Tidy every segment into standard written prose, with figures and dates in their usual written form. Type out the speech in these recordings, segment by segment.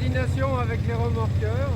coordination avec les remorqueurs.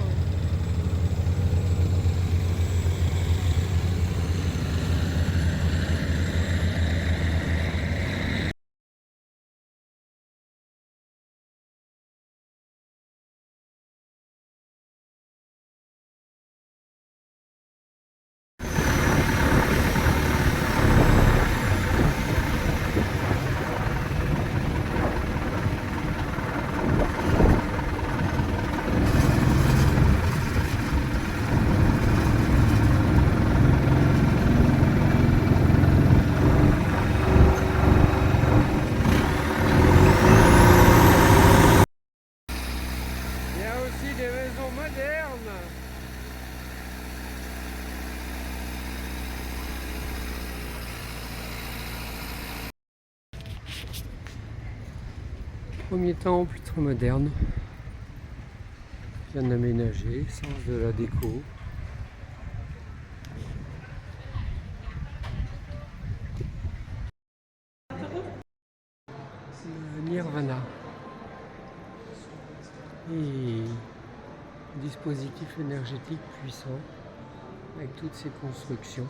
Des maisons modernes. Premier temple très moderne, bien aménagé, sens de la déco. Nirvana. Et dispositif énergétique puissant avec toutes ces constructions.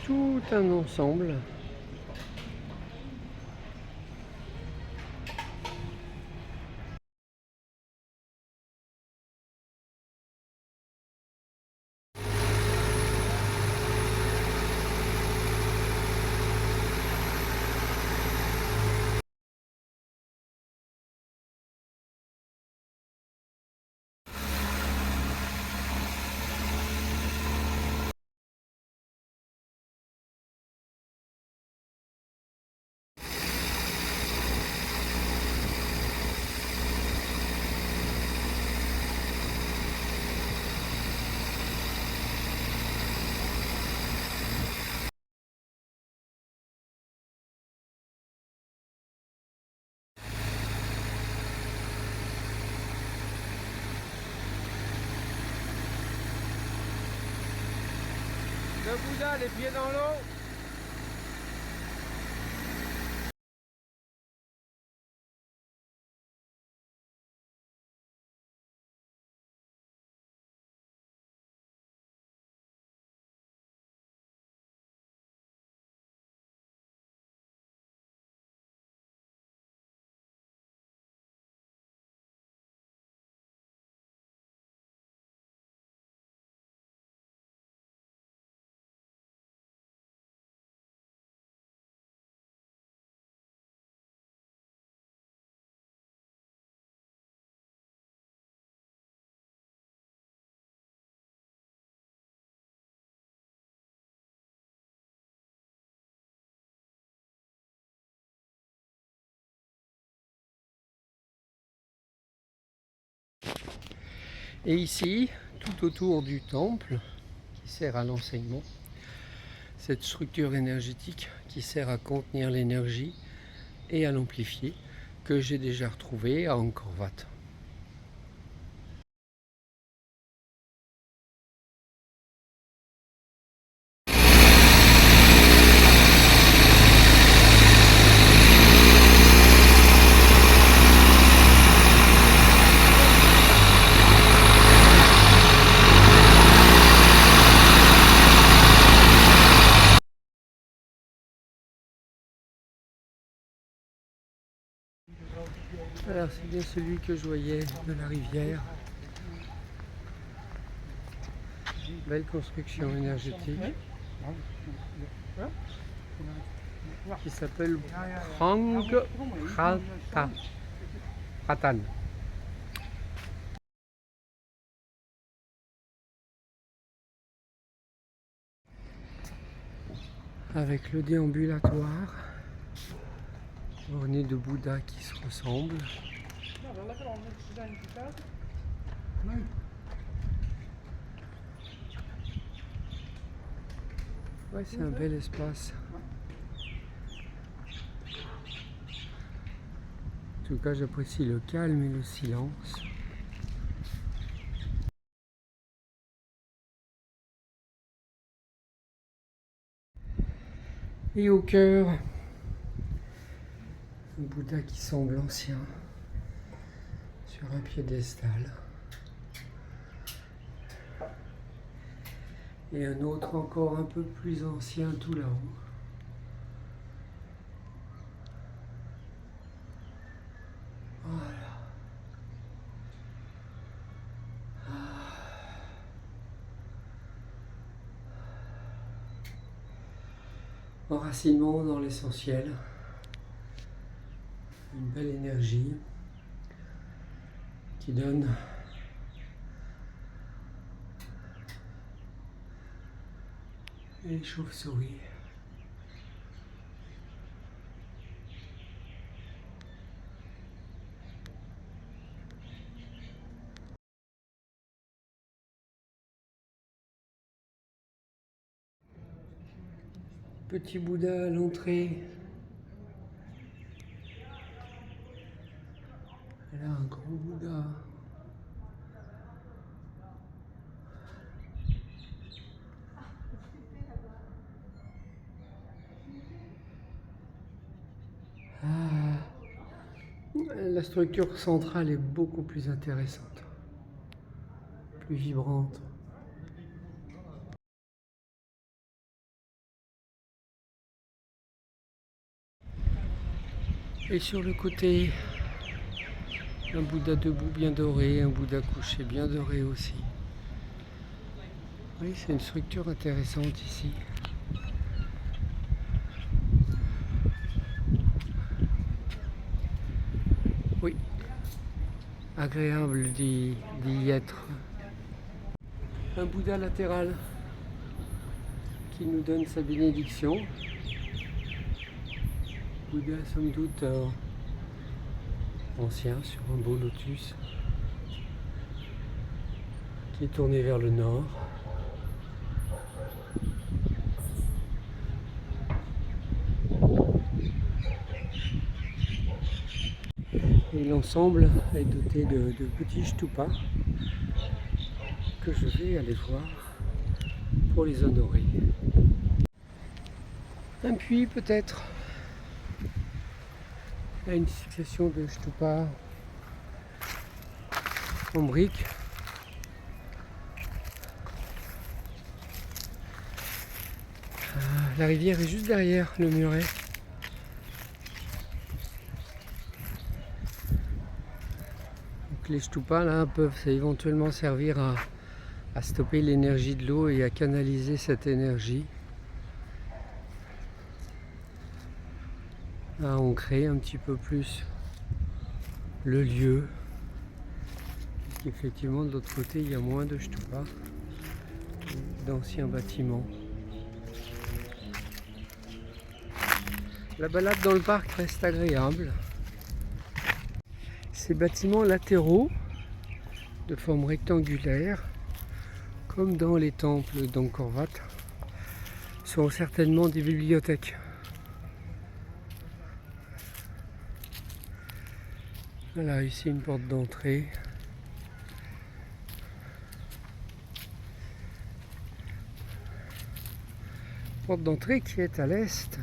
Tout un ensemble. Le Bouddha, les pieds dans l'eau. Et ici, tout autour du temple, qui sert à l'enseignement, cette structure énergétique qui sert à contenir l'énergie et à l'amplifier, que j'ai déjà retrouvé à Angkor Wat. Alors c'est bien celui que je voyais de la rivière. Belle construction énergétique qui s'appelle Prang Pratan. Avec le déambulatoire ornés de Bouddhas qui se ressemblent. Ouais, c'est un bel espace. En tout cas, j'apprécie le calme et le silence. Et au cœur, un Bouddha qui semble ancien, sur un piédestal. Et un autre encore un peu plus ancien tout là-haut. Voilà. Enracinement dans l'essentiel. Une belle énergie qui donne les chauves-souris. Petit Bouddha à l'entrée. Là, un gros Bouddha. La structure centrale est beaucoup plus intéressante, plus vibrante. Et sur le côté, un Bouddha debout bien doré, un Bouddha couché bien doré aussi. Oui, c'est une structure intéressante ici. Oui, agréable d'y être. Un Bouddha latéral qui nous donne sa bénédiction. Bouddha somme toute ancien sur un beau lotus qui est tourné vers le nord. Et l'ensemble est doté de petits stupas que je vais aller voir pour les honorer. Un puits peut-être, une succession de stupas en briques. La rivière est juste derrière le muret. Donc les stupas là peuvent éventuellement servir à stopper l'énergie de l'eau et à canaliser cette énergie, à ancrer un petit peu plus le lieu. Effectivement, de l'autre côté, il y a moins de stupas, d'anciens bâtiments. La balade dans le parc reste agréable. Ces bâtiments latéraux, de forme rectangulaire, comme dans les temples d'Angkor Wat, sont certainement des bibliothèques. Voilà, ici une porte d'entrée. Porte d'entrée qui est à l'est.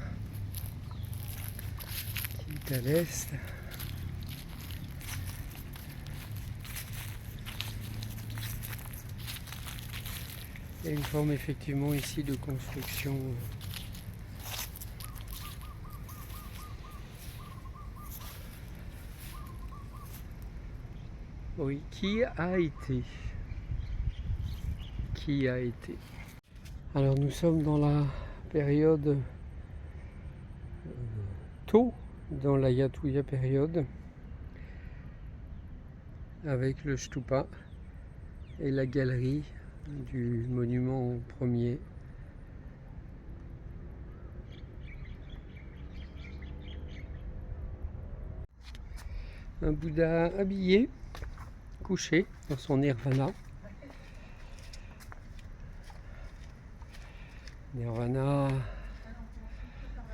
Il y a une forme effectivement ici de construction. Oui, qui a été? Qui a été? Alors nous sommes dans la période tôt, dans la Yatuya période, avec le stupa et la galerie du monument premier. Un Bouddha habillé, couché dans son nirvana. Nirvana,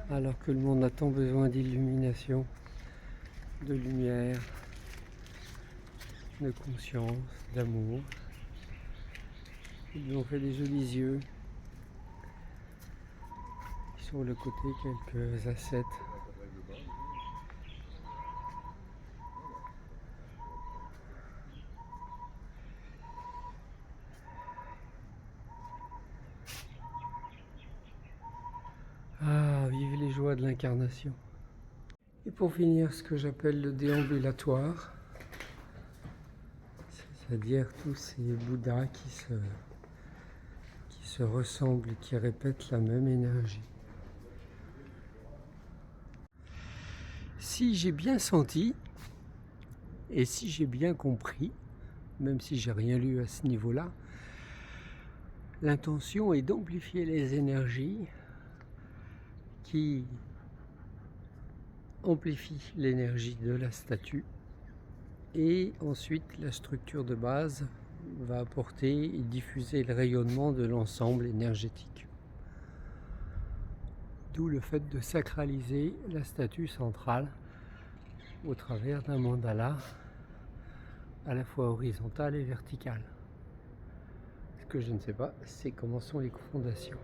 alors que le monde a tant besoin d'illumination, de lumière, de conscience, d'amour. Ils lui ont fait des jolis yeux. Sur le côté, quelques ascètes. Ah, vive les joies de l'incarnation. Et pour finir, ce que j'appelle le déambulatoire, c'est-à-dire tous ces Bouddhas qui se ressemblent et qui répètent la même énergie. Si j'ai bien senti, et si j'ai bien compris, même si j'ai rien lu à ce niveau-là, l'intention est d'amplifier les énergies qui amplifient l'énergie de la statue, et ensuite la structure de base va apporter et diffuser le rayonnement de l'ensemble énergétique. D'où le fait de sacraliser la statue centrale au travers d'un mandala à la fois horizontal et vertical. Ce que je ne sais pas, c'est comment sont les fondations.